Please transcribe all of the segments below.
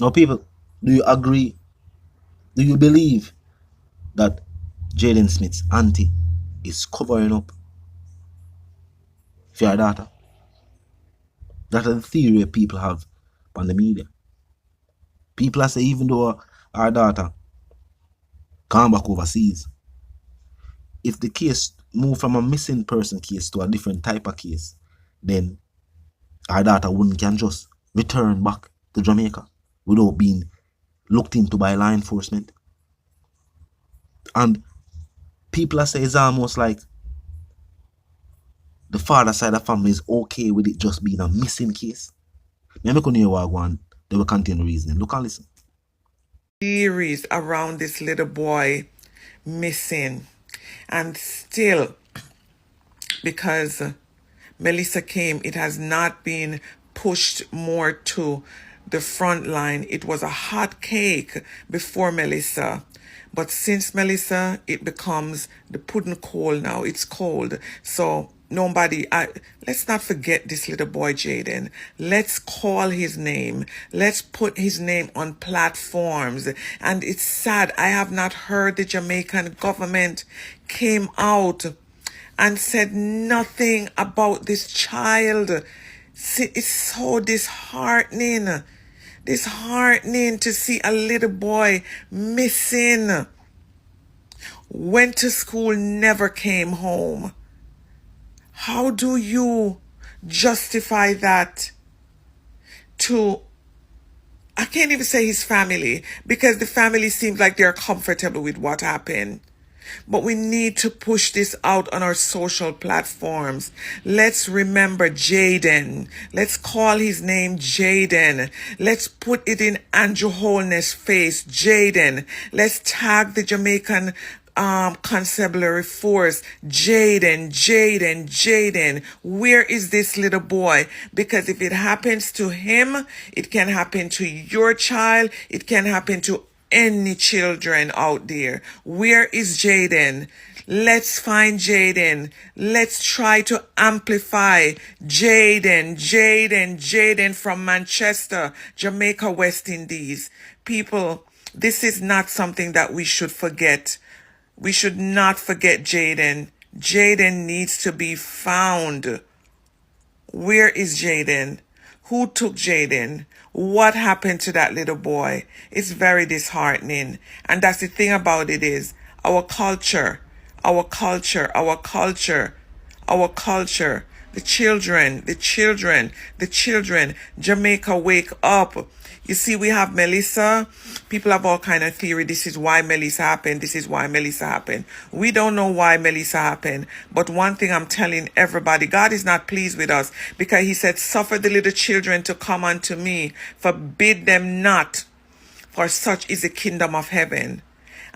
Now, people, do you agree? Do you believe that Jaden Smith's auntie is covering up for your daughter? That is the theory people have on the media. People are saying even though our daughter come back overseas, if the case move from a missing person case to a different type of case, then our daughter wouldn't can just return back to Jamaica without being looked into by law enforcement. And people are saying it's almost like the father side of the family is okay with it just being a missing case. Let me continue what I want. They will continue reasoning. Look and listen. Theories around this little boy missing, and still, because Melissa came, it has not been pushed more to the front line. It was a hot cake before Melissa. But since Melissa, it becomes the pudding cold now. It's cold. So let's not forget this little boy, Jaden. Let's call his name. Let's put his name on platforms. And it's sad. I have not heard the Jamaican government came out and said nothing about this child. See, it's so disheartening. Disheartening to see a little boy missing. Went to school, never came home. How do you justify that to, I can't even say his family, because the family seems like they're comfortable with what happened. But we need to push this out on our social platforms. Let's remember Jaden. Let's call his name Jaden. Let's put it in Andrew Holness' face, Jaden. Let's tag the Jamaican constabulary force, Jaden, Jaden, Jaden. Where is this little boy? Because if it happens to him, it can happen to your child. It can happen to any children out there. Where is Jaden? Let's find Jaden. Let's try to amplify Jaden, Jaden, Jaden from Manchester, Jamaica, West Indies. People, this is not something that we should forget. We should not forget Jaden. Jaden needs to be found. Where is Jaden? Who took Jaden? What happened to that little boy? It's very disheartening. And that's the thing about it is our culture, our culture, our culture, our culture, the children, the children, the children. Jamaica, wake up. You see, we have Melissa. People have all kind of theory. This is why Melissa happened. This is why Melissa happened. We don't know why Melissa happened. But one thing I'm telling everybody, God is not pleased with us because he said, suffer the little children to come unto me. Forbid them not, for such is the kingdom of heaven.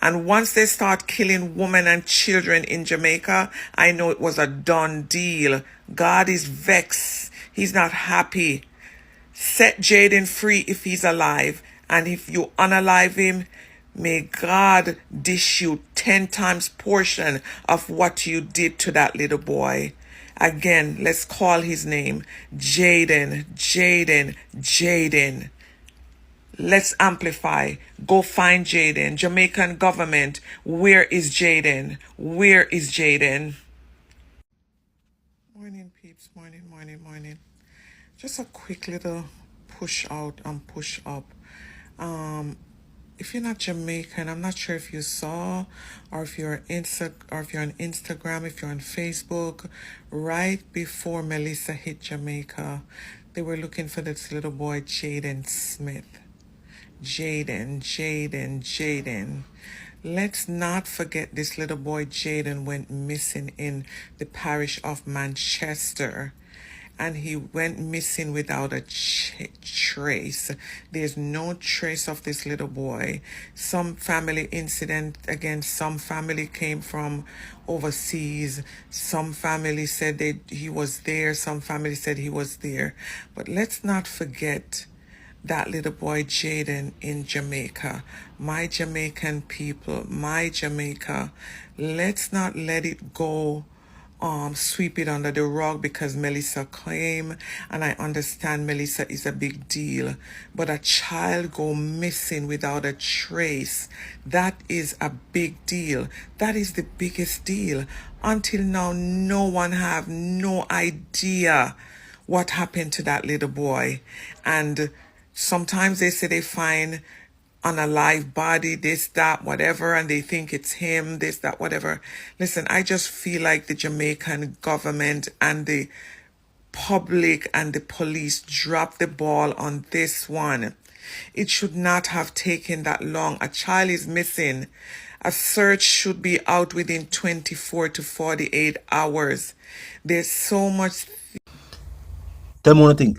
And once they start killing women and children in Jamaica, I know it was a done deal. God is vexed. He's not happy. Set Jaden free if he's alive. And if you unalive him, may God dish you 10 times portion of what you did to that little boy. Again, let's call his name. Jaden, Jaden, Jaden. Let's amplify. Go find Jaden. Jamaican government, where is Jaden? Where is Jaden? Morning, peeps. Morning, morning, morning. Just a quick little push out and push up. If you're not Jamaican, I'm not sure if you saw, or if you're or if you're on Instagram, if you're on Facebook, right before Melissa hit Jamaica, they were looking for this little boy, Jayden Smith. Jaden, Jaden, Jaden. Let's not forget this little boy Jaden went missing in the parish of Manchester. And he went missing without a trace. There's no trace of this little boy. Some family incident, again, some family came from overseas. Some family said he was there. Some family said he was there. But let's not forget that little boy Jaden in Jamaica. My Jamaican people, my Jamaica, let's not let it go sweep it under the rug because Melissa came, and I understand Melissa is a big deal, but a child go missing without a trace, that is a big deal. That is the biggest deal. Until now, no one have no idea what happened to that little boy. And sometimes they say they find on a live body, this, that, whatever, and they think it's him, this, that, whatever. Listen, I just feel like the Jamaican government and the public and the police dropped the ball on this one. It should not have taken that long. A child is missing. A search should be out within 24 to 48 hours. There's so much. Tell me one thing.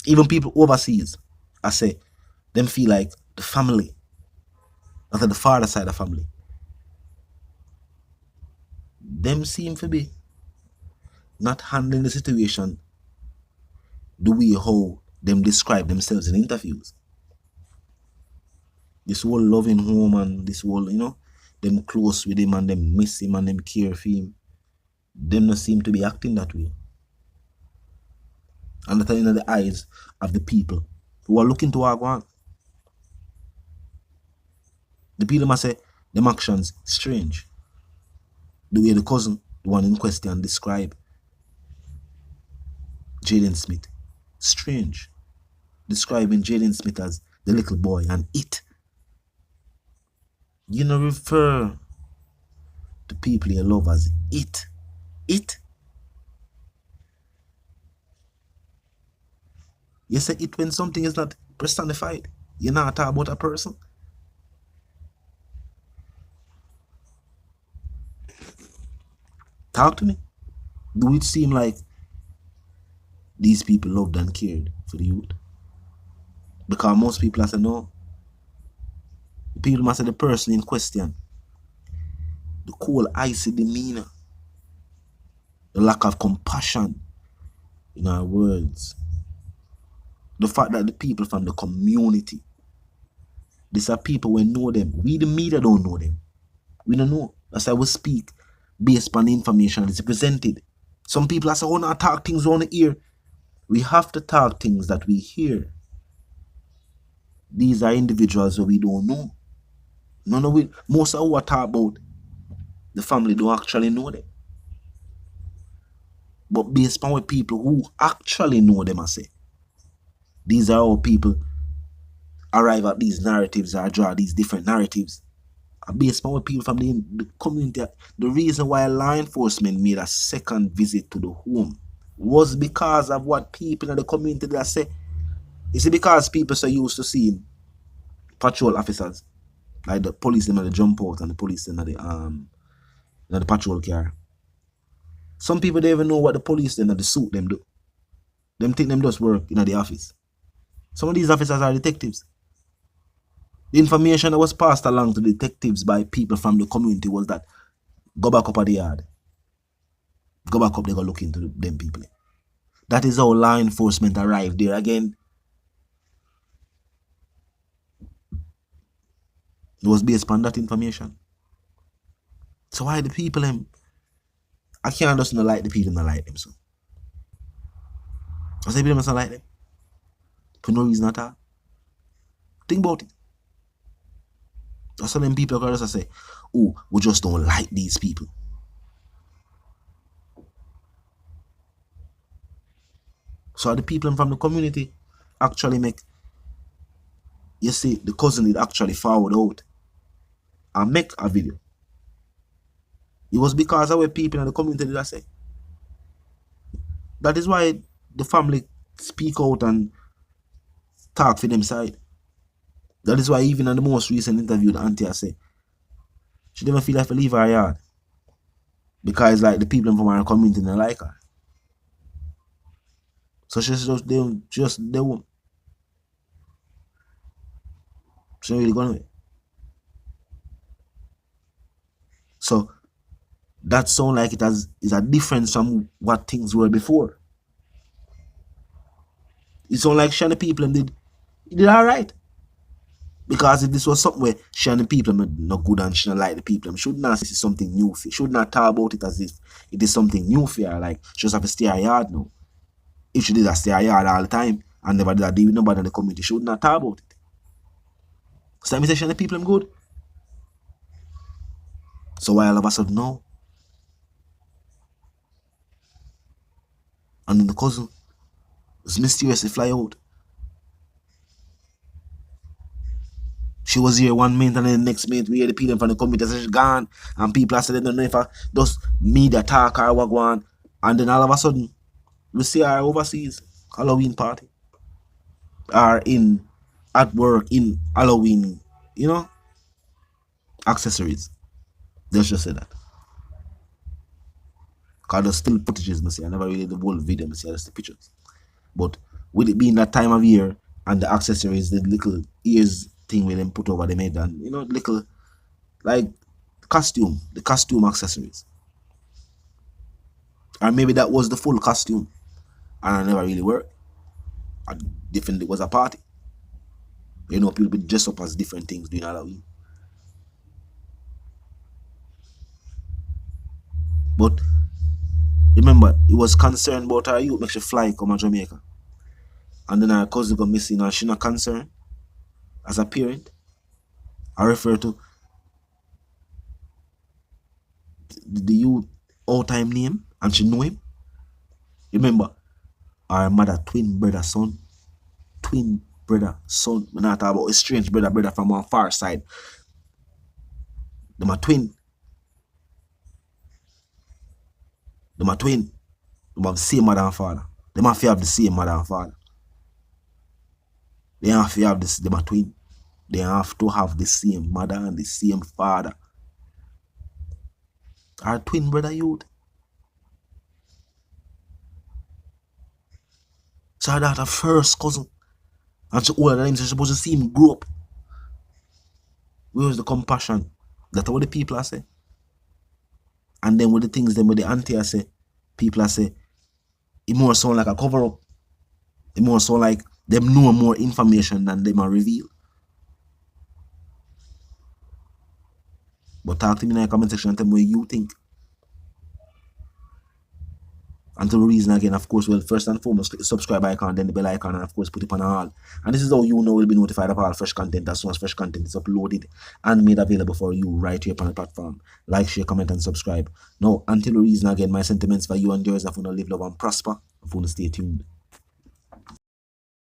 Even people overseas, I say, them feel like the family, not the father side of the family, them seem to be not handling the situation the way how them describe themselves in interviews. This whole loving home and this whole, them close with him and them miss him and them care for him, them not seem to be acting that way. And that in the eyes of the people who are looking to our one. The people must say them actions strange. The way the cousin, the one in question, describe Jaden Smith, strange. Describing Jaden Smith as the little boy and it. You know, refer to people you love as it. It. You say it when something is not personified. You're not talking about a person. Talk to me. Do it seem like these people loved and cared for the youth? Because most people say no. The people must say the person in question, the cold, icy demeanor, the lack of compassion in our words, the fact that the people from the community, these are people we know them. We the media don't know them. We don't know. That's why we speak based upon the information that's presented. Some people say, oh, not talk things on the ear. We have to talk things that we hear. These are individuals that we don't know. Most of what talk about the family don't actually know them. But based upon what people who actually know them, I say, these are how people arrive at these narratives or draw these different narratives. And based upon what people from the community, the reason why law enforcement made a second visit to the home was because of what people in the community that say. Is it because people so used to seeing patrol officers, like the police them at the jump out and the police them at the patrol car? Some people don't even know what the police them at the suit them do. Them think them just work in the office. Some of these officers are detectives. The information that was passed along to detectives by people from the community was that go back up at the yard. Go back up, they go look into them people. That is how law enforcement arrived there again. It was based upon that information. So why the people I can't just not like the people not like them. So I say people must not like them. For no reason at all. Think about it. That's them people can just say, oh, we just don't like these people. So the people from the community actually make, you see, the cousin did actually forward out and make a video. It was because of what people in the community did I say. That is why the family speak out and talk for them side. That is why even in the most recent interview, the auntie I say, she never feel like to leave her yard. Because like the people from our community don't like her. So she's just they won't. She really gone away. So that sound like it is a difference from what things were before. It sound like Sheneque people did alright. Because if this was something where she and the people are not good and she not like the people, should not see something new for should not talk about it as if it is something new for her. Like she just have to stay her yard now. If she did that stay her yard all the time and never did that deal with nobody in the community, she would not talk about it. So I say she and the people are good. So why all of a sudden no? And then the cousin was mysteriously fly out. She was here one minute and then the next minute we hear the people from the community say she's gone and people are saying they don't know if I just media talk or what go on. And then all of a sudden we see her overseas Halloween party. Or at work in Halloween, accessories. Let's just say that. Because there's still footages, I never really the whole video, I see just the pictures. But with it being that time of year and the accessories, the little ears thing with them put over the head and little like the costume accessories. Or maybe that was the full costume and I never really worked. It was a party. People be dressed up as different things during Halloween. But remember, it was concerned about her youth make she fly come to Jamaica. And then her cousin go missing and she not concerned as a parent. I refer to the youth all time name and she know him. Remember, our mother twin brother son. Twin brother son. We're not talking about a strange brother from our far side. Them a twin. Them a twin. Them have the same mother and father. Them have to have the same mother and father. They have to have this, them a twin. They have to have the same mother and the same father. Our twin brother youth. So that her first cousin. And she older than him, so she's supposed to see him grow up. Where's the compassion? That's what the people are saying. And then with the things then with the auntie I say, people are say, it more sound like a cover up. It more sound like them know more information than them are reveal. But talk to me in the comment section and tell me what you think. And to the reason again, of course, well, first and foremost, click the subscribe icon, then the bell icon, and of course, put it on all. And this is how you know will be notified of all fresh content as soon as fresh content is uploaded and made available for you right here on the platform. Like, share, comment, and subscribe. Now, until the reason again, my sentiments for you and yours, if you want to live, love, and prosper, if you want to stay tuned.